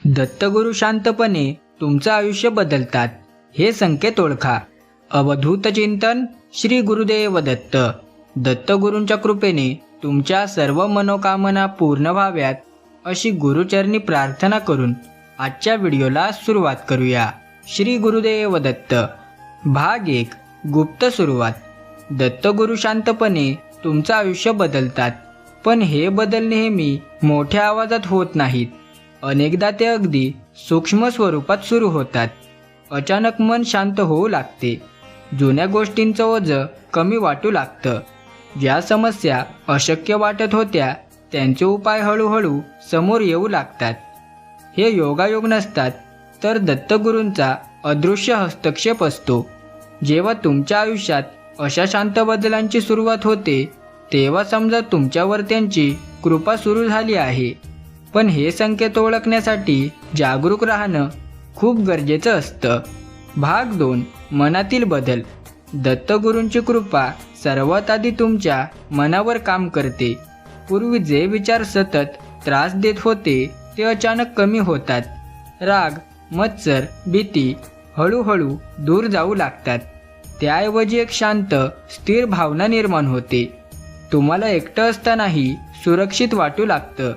दत्तगुरू शांतपणे तुमचं आयुष्य बदलतात हे संकेत ओळखा. अवधूत चिंतन श्री गुरुदेव दत्त. दत्तगुरूंच्या कृपेने तुमच्या सर्व मनोकामना पूर्ण व्हाव्यात अशी गुरुचरणी प्रार्थना करून आजच्या व्हिडिओला सुरुवात करूया. श्री गुरुदेव दत्त. भाग 1. गुप्त सुरुवात. दत्तगुरू शांतपणे तुमचं आयुष्य बदलतात, पण हे बदल नेहमी मोठ्या आवाजात होत नाहीत. अनेकदा ते अगदी सूक्ष्म स्वरूपात सुरू होतात. अचानक मन शांत होऊ लागते. जुन्या गोष्टींचं ओझं कमी वाटू लागतं. ज्या समस्या अशक्य वाटत होत्या त्यांचे उपाय हळूहळू समोर येऊ लागतात. हे योगायोग नसतात, तर दत्तगुरूंचा अदृश्य हस्तक्षेप असतो. जेव्हा तुमच्या आयुष्यात अशा शांत बदलांची सुरुवात होते, तेव्हा समजा तुमच्यावर त्यांची कृपा सुरू झाली आहे. पण हे संकेत ओळखण्यासाठी जागरूक राहणं खूप गरजेचं असतं. भाग 2. मनातील बदल. दत्तगुरूंची कृपा सर्वात आधी तुमच्या मनावर काम करते. पूर्वी जे विचार सतत त्रास देत होते ते अचानक कमी होतात. राग, मत्सर, भीती हळूहळू दूर जाऊ लागतात. त्याऐवजी एक शांत, स्थिर भावना निर्माण होते. तुम्हाला एकटं असतानाही सुरक्षित वाटू लागतं.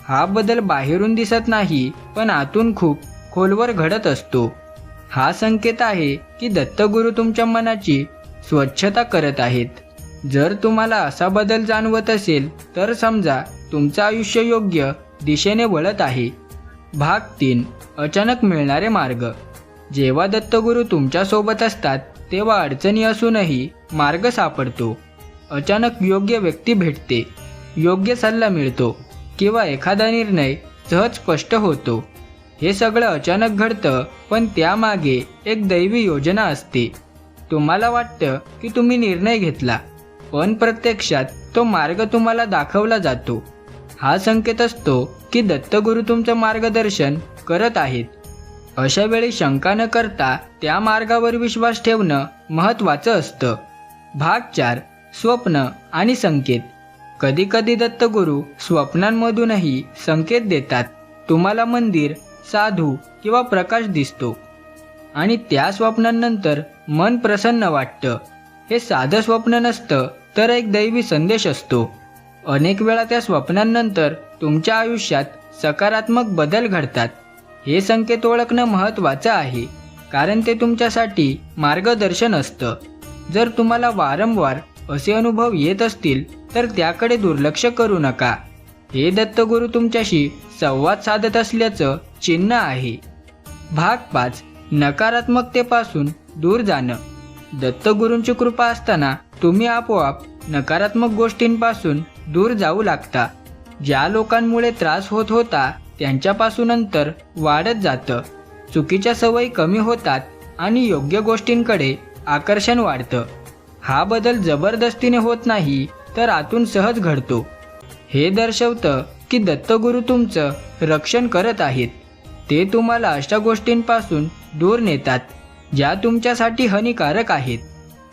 हा बदल बाहेरून दिसत नाही, पण आतून खूप खोलवर घडत असतो. हा संकेत आहे की दत्तगुरू तुमच्या मनाची स्वच्छता करत आहेत. जर तुम्हाला असा बदल जाणवत असेल तर समजा तुमचं आयुष्य योग्य दिशेने वळत आहे. भाग 3. अचानक मिळणारे मार्ग. जेव्हा दत्तगुरू तुमच्यासोबत असतात तेव्हा अडचणी असूनही मार्ग सापडतो. अचानक योग्य व्यक्ती भेटते, योग्य सल्ला मिळतो किंवा एखादा निर्णय सहज स्पष्ट होतो. हे सगळं अचानक घडतं, पण त्यामागे एक दैवी योजना असते. तुम्हाला वाटतं की तुम्ही निर्णय घेतला, पण प्रत्यक्षात तो मार्ग तुम्हाला दाखवला जातो. हा संकेत असतो की दत्तगुरू तुमचं मार्गदर्शन करत आहेत. अशा वेळी शंका न करता त्या मार्गावर विश्वास ठेवणं महत्त्वाचं असतं. भाग 4. स्वप्न आणि संकेत. कधीकधी दत्तगुरू स्वप्नांमधूनही संकेत देतात. तुम्हाला मंदिर, साधू किंवा प्रकाश दिसतो आणि त्या स्वप्नांनंतर मन प्रसन्न वाटतं. हे साधं स्वप्न नसतं, तर एक दैवी संदेश असतो. अनेक वेळा त्या स्वप्नांनंतर तुमच्या आयुष्यात सकारात्मक बदल घडतात. हे संकेत ओळखणं महत्त्वाचं आहे, कारण ते तुमच्यासाठी मार्गदर्शन असतं. जर तुम्हाला वारंवार असे अनुभव येत असतील तर त्याकडे दुर्लक्ष करू नका. हे दत्तगुरू तुमच्याशी संवाद साधत असल्याचं चिन्ह आहे. भाग 5. नकारात्मकतेपासून दूर जाणं. दत्तगुरूंची कृपा असताना तुम्ही आपोआप नकारात्मक गोष्टींपासून दूर जाऊ लागता. ज्या लोकांमुळे त्रास होत होता त्यांच्यापासून अंतर वाढत जातं. चुकीच्या सवयी कमी होतात आणि योग्य गोष्टींकडे आकर्षण वाढतं. हा बदल जबरदस्तीने होत नाही, तर आतून सहज घडतो. हे दर्शवतं की दत्तगुरू तुमचं रक्षण करत आहेत. ते तुम्हाला अशा गोष्टींपासून दूर नेतात ज्या तुमच्यासाठी हानिकारक आहेत.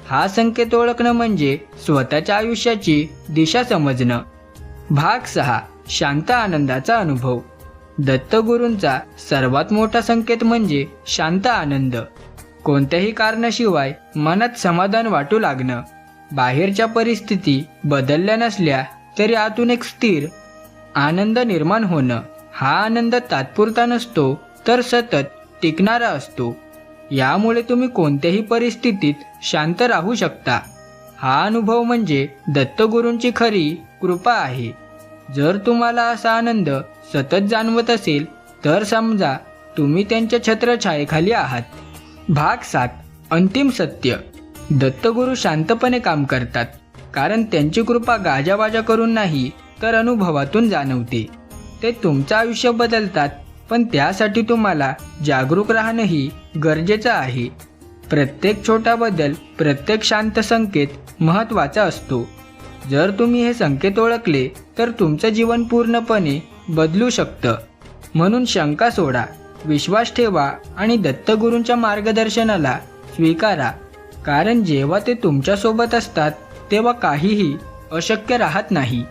हा संकेत ओळखणं म्हणजे स्वतःच्या आयुष्याची दिशा समजणं. भाग 6. शांत आनंदाचा अनुभव. दत्तगुरूंचा सर्वात मोठा संकेत म्हणजे शांत आनंद. कोणत्याही कारणाशिवाय मनात समाधान वाटू लागणं. बाहेरच्या परिस्थिती बदलल्या नसल्या तरी आतून एक स्थिर आनंद निर्माण होणं. हा आनंद तात्पुरता नसतो, तर सतत टिकणारा असतो. यामुळे तुम्ही कोणत्याही परिस्थितीत शांत राहू शकता. हा अनुभव म्हणजे दत्तगुरूंची खरी कृपा आहे. जर तुम्हाला असा आनंद सतत जाणवत असेल तर समजा तुम्ही त्यांच्या छत्रछायेखाली आहात. भाग 7. अंतिम सत्य. दत्तगुरू शांतपणे काम करतात, कारण त्यांची कृपा गाजावाजा करून नाही, तर अनुभवातून जाणवते. ते तुमचं आयुष्य बदलतात, पण त्यासाठी तुम्हाला जागरूक राहणंही गरजेचं आहे. प्रत्येक छोटा बदल, प्रत्येक शांत संकेत महत्त्वाचा असतो. जर तुम्ही हे संकेत ओळखले तर तुमचं जीवन पूर्णपणे बदलू शकतं. म्हणून शंका सोडा, विश्वास ठेवा आणि दत्तगुरूंच्या मार्गदर्शनाला स्वीकारा. कारण जेव्हा ते तुमच्यासोबत असतात तेव्हा काहीही अशक्य राहत नाही.